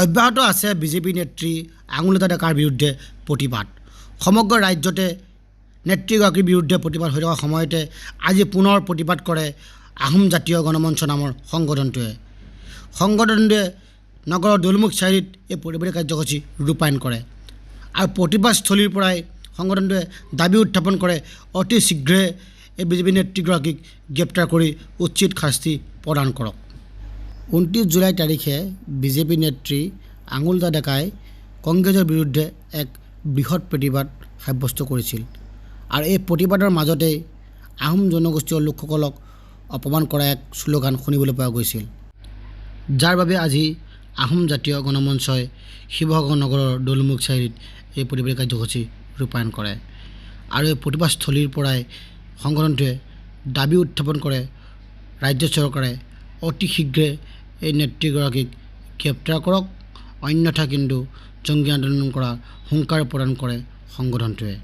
অব্যাহত আছে বিজেপি নেত্ৰী আঙুলিতা ডেকাৰ বিৰুদ্ধে প্ৰতিবাদ। সমগ্ৰ ৰাজ্যতে নেত্ৰীগৰাকীৰ বিৰুদ্ধে প্ৰতিবাদ হৈ থকা সময়তে আজি পুনৰ প্ৰতিবাদ কৰে আহোম জাতীয় গণমঞ্চ নামৰ সংগঠনটোৱে। সংগঠনটোৱে নগৰৰ দলমুখ চাৰিআলিত এই প্ৰতিবাদী কাৰ্যসূচী ৰূপায়ণ কৰে আৰু প্ৰতিবাদস্থলীৰ পৰাই সংগঠনটোৱে দাবী উত্থাপন কৰে অতি শীঘ্ৰে এই বিজেপি নেত্ৰীগৰাকীক গ্ৰেপ্তাৰ কৰি উচিত শাস্তি প্ৰদান কৰক। 29 জুলাই তাৰিখে বিজেপি নেত্ৰী আঙুলিতা ডেকাই কংগ্ৰেছৰ বিৰুদ্ধে এক বৃহৎ প্ৰতিবাদ সাব্যস্ত কৰিছিল আৰু এই প্ৰতিবাদৰ মাজতেই আহোম জনগোষ্ঠীয় লোকসকলক অপমান কৰা এক শ্লোগান শুনিবলৈ পোৱা গৈছিল, যাৰ বাবে আজি আহোম জাতীয় গণমঞ্চই শিৱসাগৰ নগৰৰ দলমুখ চাৰিআলিত এই প্ৰতিবাদী কাৰ্যসূচী ৰূপায়ণ কৰে আৰু এই প্ৰতিবাদস্থলীৰ পৰাই সংগঠনটোৱে দাবী উত্থাপন কৰে ৰাজ্য চৰকাৰে অতি শীঘ্ৰে এই নেত্ৰীগৰাকীক গ্ৰেপ্তাৰ কৰক, অন্যথা কিন্তু জংগী আন্দোলন কৰা হুংকাৰ প্ৰদান কৰে সংগঠনটোৱে।